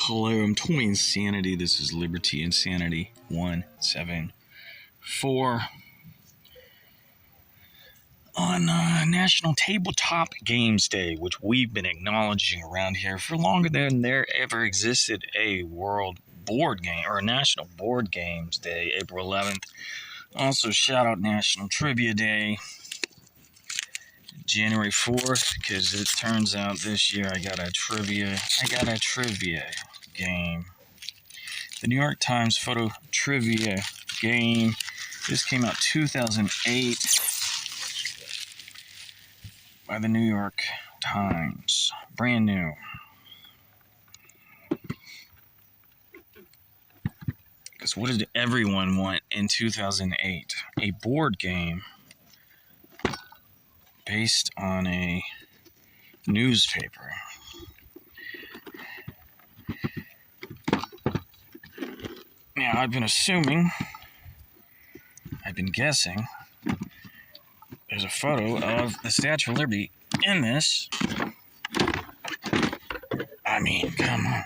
Hello, I'm Toy Insanity. This is Liberty Insanity 174. On National Tabletop Games Day, which we've been acknowledging around here for longer than there ever existed a World Board Game or a National Board Games Day, April 11th. Also, shout out National Trivia Day, January 4th, because it turns out this year I got a trivia game. The New York Times Photo Trivia Game. This came out 2008 by the New York Times. Brand new. Because what did everyone want in 2008? A board game based on a newspaper. Now, I've been guessing, there's a photo of the Statue of Liberty in this. I mean, come on.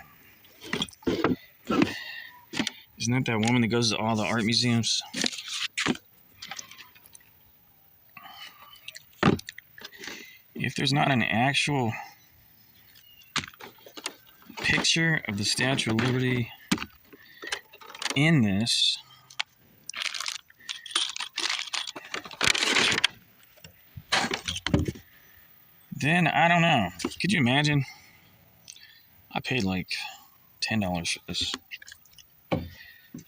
Isn't that woman that goes to all the art museums? If there's not an actual picture of the Statue of Liberty in this, then I don't know. Could you imagine? I paid like $10 for this.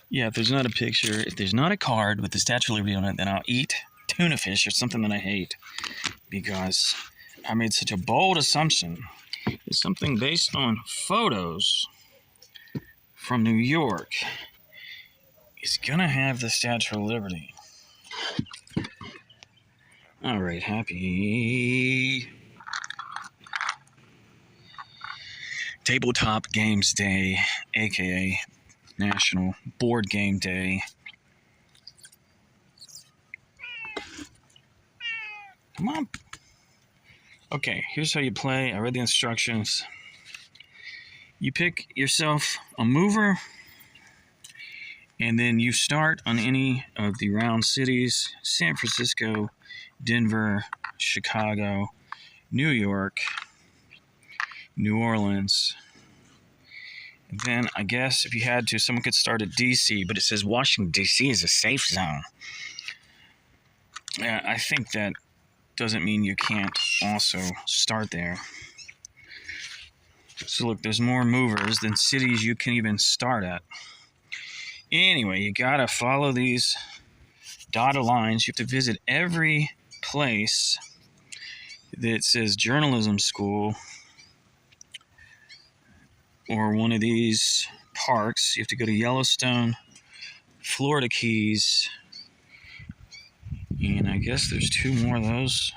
Yeah, if there's not a picture, if there's not a card with the Statue of Liberty on it, then I'll eat tuna fish or something that I hate. Because I made such a bold assumption. It's something based on photos from New York. It's gonna have the Statue of Liberty. All right, happy Tabletop Games Day, aka National Board Game Day. Come on. Okay, here's how you play. I read the instructions. You pick yourself a mover, and then you start on any of the round cities: San Francisco, Denver, Chicago, New York, New Orleans. And then I guess if you had to, someone could start at D.C., but it says Washington, D.C. is a safe zone. Yeah, I think that doesn't mean you can't also start there. So look, there's more movers than cities you can even start at. Anyway, you gotta follow these dotted lines. You have to visit every place that says journalism school or one of these parks. You have to go to Yellowstone, Florida Keys, and I guess there's two more of those.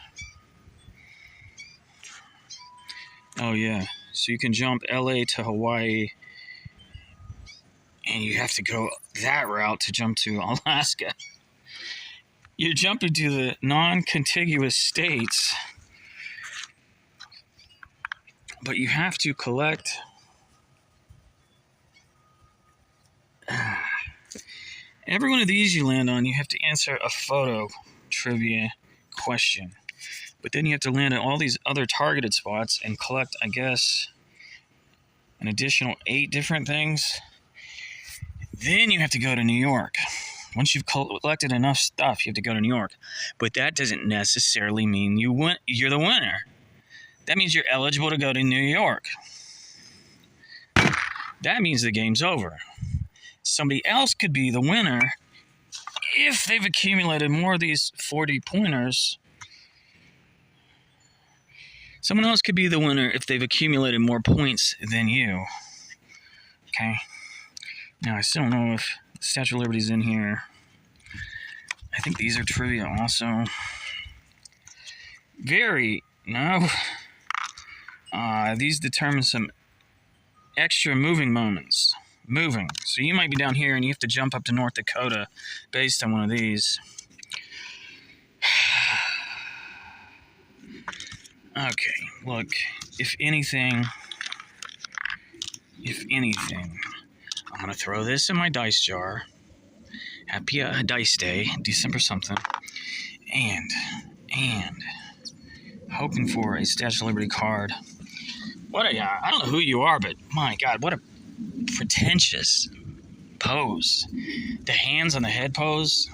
Oh yeah, so you can jump LA to Hawaii, and you have to go that route to jump to Alaska. You're jumping to the non-contiguous states, but you have to collect every one of these you land on. You have to answer a photo trivia question, but then you have to land at all these other targeted spots and collect, I guess, an additional 8 different things. Then you have to go to New York. Once you've collected enough stuff, you have to go to New York. But that doesn't necessarily mean you're the winner. That means you're eligible to go to New York. That means the game's over. Somebody else could be the winner if they've accumulated more of these 40 pointers. Someone else could be the winner if they've accumulated more points than you. Okay. Now, I still don't know if the Statue of Liberty's in here. I think these are trivia also. These determine some extra moving moments. So you might be down here and you have to jump up to North Dakota based on one of these. Okay, look, if anything, if anything. I'm going to throw this in my dice jar. Happy Dice Day, December something. And hoping for a Statue of Liberty card. I don't know who you are, but my God, what a pretentious pose. The hands on the head pose.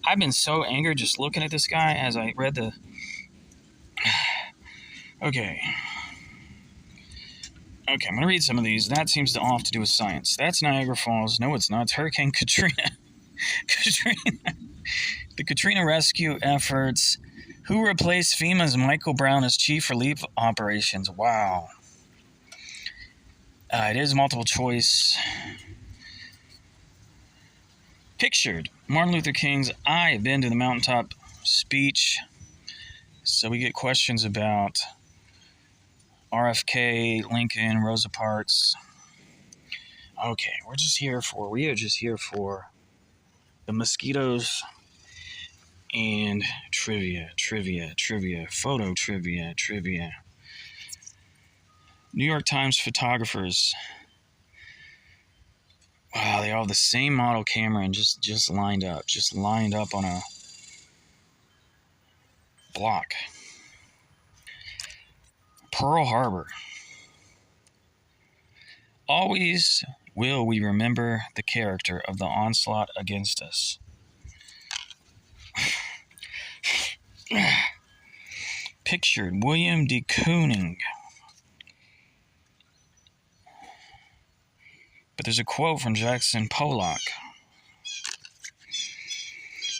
I've been so angered just looking at this guy as I read the... Okay, I'm going to read some of these. That seems to all have to do with science. That's Niagara Falls. No, it's not. It's Hurricane Katrina. The Katrina rescue efforts. Who replaced FEMA's Michael Brown as chief relief operations? Wow. It is multiple choice. Pictured. Martin Luther King's "I've been to the mountaintop" speech. So we get questions about RFK, Lincoln, Rosa Parks. Okay, we are just here for the mosquitoes and trivia, photo trivia. New York Times photographers. Wow, they all have the same model camera and just lined up on a block. Pearl Harbor. Always will we remember the character of the onslaught against us. Pictured. William de Kooning. But there's a quote from Jackson Pollock.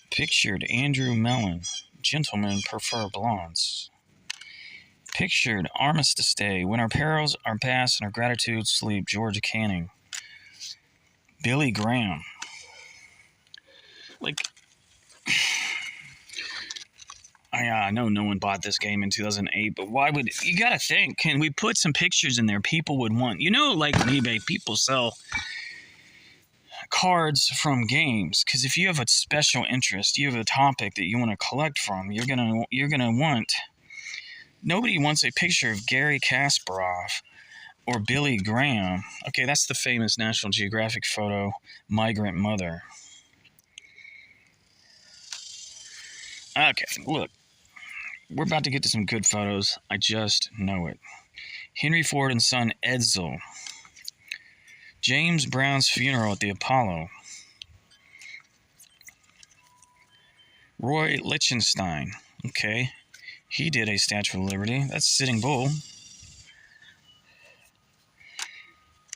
Pictured. Andrew Mellon. Gentlemen prefer blondes. Pictured. Armistice Day. When our perils are past and our gratitude sleep. George Canning. Billy Graham. I know no one bought this game in 2008, but why would... You gotta think, can we put some pictures in there people would want? Like on eBay, people sell cards from games, because if you have a special interest, you have a topic that you want to collect from, you're gonna want... Nobody wants a picture of Gary Kasparov or Billy Graham. Okay, that's the famous National Geographic photo, Migrant Mother. Okay, look. We're about to get to some good photos. I just know it. Henry Ford and son Edsel. James Brown's funeral at the Apollo. Roy Lichtenstein. Okay. He did a Statue of Liberty. That's Sitting Bull.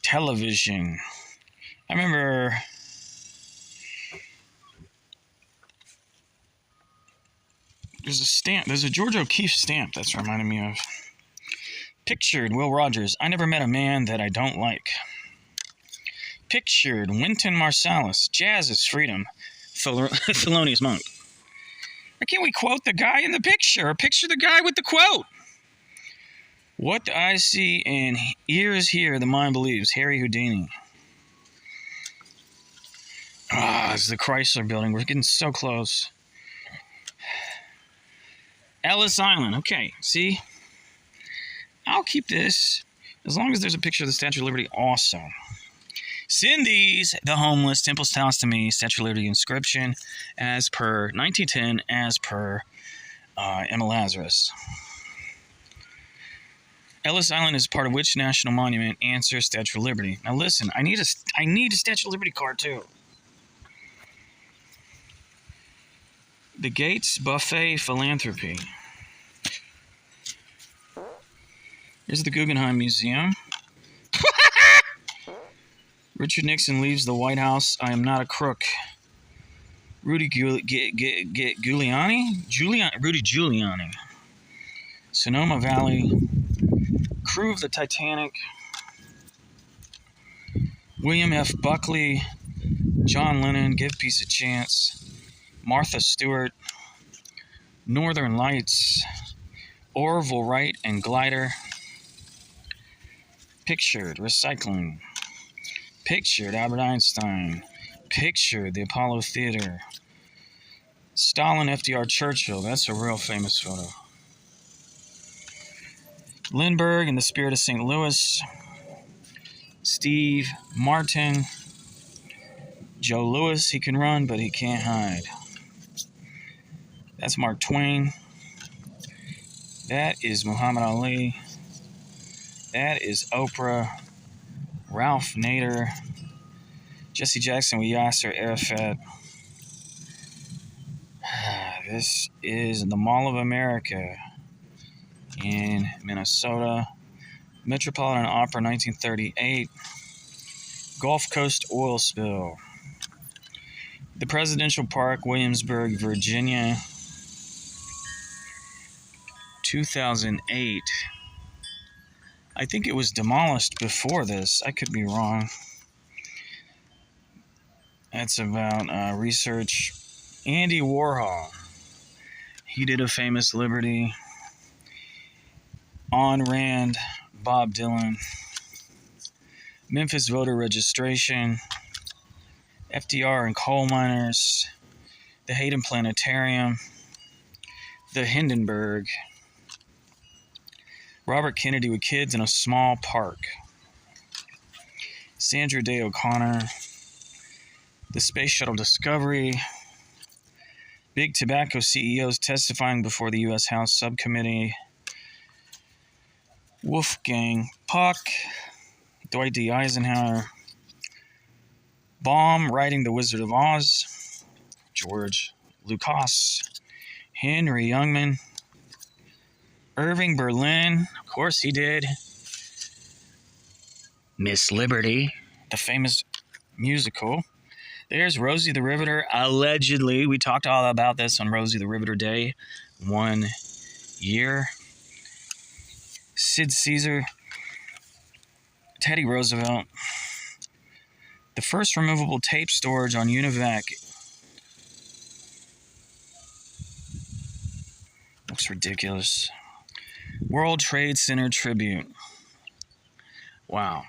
Television. I remember... There's a stamp. There's a George O'Keeffe stamp that's reminding me of. Pictured. Will Rogers. I never met a man that I don't like. Pictured. Wynton Marsalis. Jazz is freedom. Thelonious Monk. Why can't we quote the guy in the picture? Or picture the guy with the quote? What I see and ears hear, the mind believes. Harry Houdini. It's the Chrysler Building. We're getting so close. Ellis Island. Okay, see? I'll keep this as long as there's a picture of the Statue of Liberty also. Cindy's The Homeless, Temple's House to Me, Statue of Liberty inscription, as per 1910, as per Emma Lazarus. Ellis Island is part of which national monument? Answer, Statue of Liberty. Now listen, I need a Statue of Liberty card too. The Gates Buffet Philanthropy. Here's the Guggenheim Museum. Richard Nixon leaves the White House. I am not a crook. Rudy Giuliani? Rudy Giuliani. Sonoma Valley. Crew of the Titanic. William F. Buckley. John Lennon. Give Peace a Chance. Martha Stewart. Northern Lights. Orville Wright and Glider. Pictured. Recycling. Pictured. Albert Einstein. Pictured. The Apollo Theater. Stalin, FDR, Churchill. That's a real famous photo. Lindbergh in the Spirit of St. Louis. Steve Martin. Joe Louis, he can run, but he can't hide. That's Mark Twain. That is Muhammad Ali. That is Oprah. Ralph Nader. Jesse Jackson with Yasser Arafat. This is the Mall of America in Minnesota. Metropolitan Opera, 1938. Gulf Coast oil spill. The Presidential Park, Williamsburg, Virginia, 2008. I think it was demolished before this. I could be wrong. That's about research. Andy Warhol. He did a famous Liberty. Ayn Rand, Bob Dylan. Memphis voter registration. FDR and coal miners. The Hayden Planetarium. The Hindenburg. Robert Kennedy with kids in a small park. Sandra Day O'Connor. The Space Shuttle Discovery. Big Tobacco CEOs testifying before the U.S. House Subcommittee. Wolfgang Puck. Dwight D. Eisenhower. Baum writing The Wizard of Oz. George Lucas. Henry Youngman. Irving Berlin. Of course he did. Miss Liberty. The famous musical. There's Rosie the Riveter, allegedly. We talked all about this on Rosie the Riveter Day 1 year. Sid Caesar. Teddy Roosevelt. The first removable tape storage on UNIVAC. Looks ridiculous. World Trade Center tribute. Wow.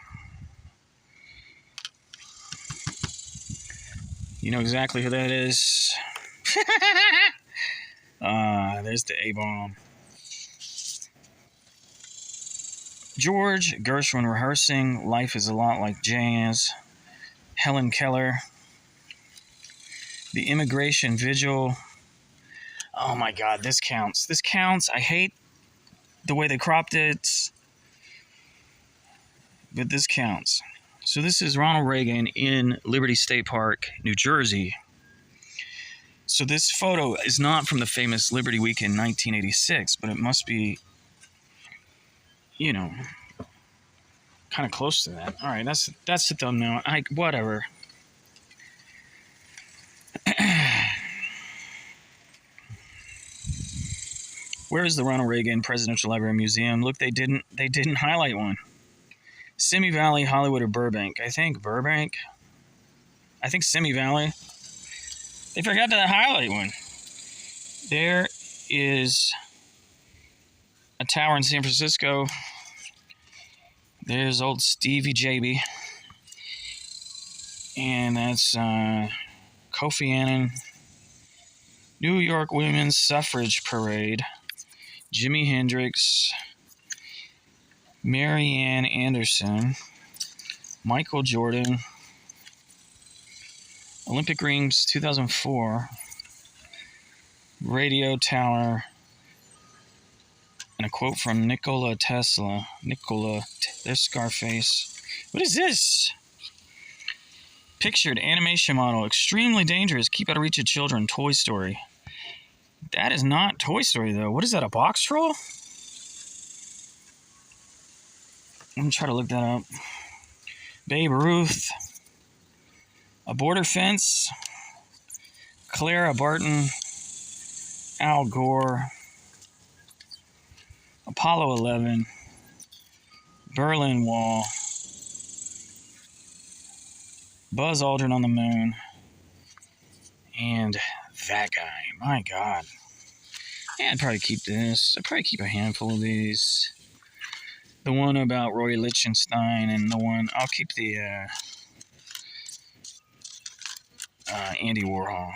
You know exactly who that is. There's the A-bomb. George Gershwin rehearsing Life is a Lot Like Jazz. Helen Keller. The Immigration Vigil. Oh my God, this counts. This counts. I hate the way they cropped it, but this counts. So this is Ronald Reagan in Liberty State Park, New Jersey. So this photo is not from the famous Liberty Week in 1986, but it must be, you know, kind of close to that. All right, that's the thumbnail. Whatever. Where is the Ronald Reagan Presidential Library Museum? Look, they didn't highlight one. Simi Valley, Hollywood, or Burbank? I think Burbank. I think Simi Valley. They forgot to highlight one. There is a tower in San Francisco. There's old Stevie JB. And that's Kofi Annan. New York Women's Suffrage Parade. Jimi Hendrix. Marianne Anderson. Michael Jordan. Olympic Rings 2004. Radio Tower. And a quote from Nikola Tesla. There's Scarface. What is this? Pictured animation model. Extremely dangerous. Keep out of reach of children. Toy Story. That is not Toy Story, though. What is that, a box troll? I'm going to try to look that up. Babe Ruth. A border fence. Clara Barton. Al Gore. Apollo 11. Berlin Wall. Buzz Aldrin on the moon. And that guy. My God. Yeah, I'd probably keep this. I'd probably keep a handful of these. The one about Roy Lichtenstein and the one... I'll keep the Andy Warhol.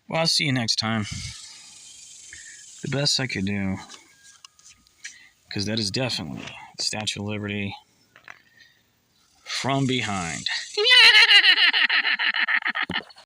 Well, I'll see you next time. The best I could do. Because that is definitely the Statue of Liberty. from behind.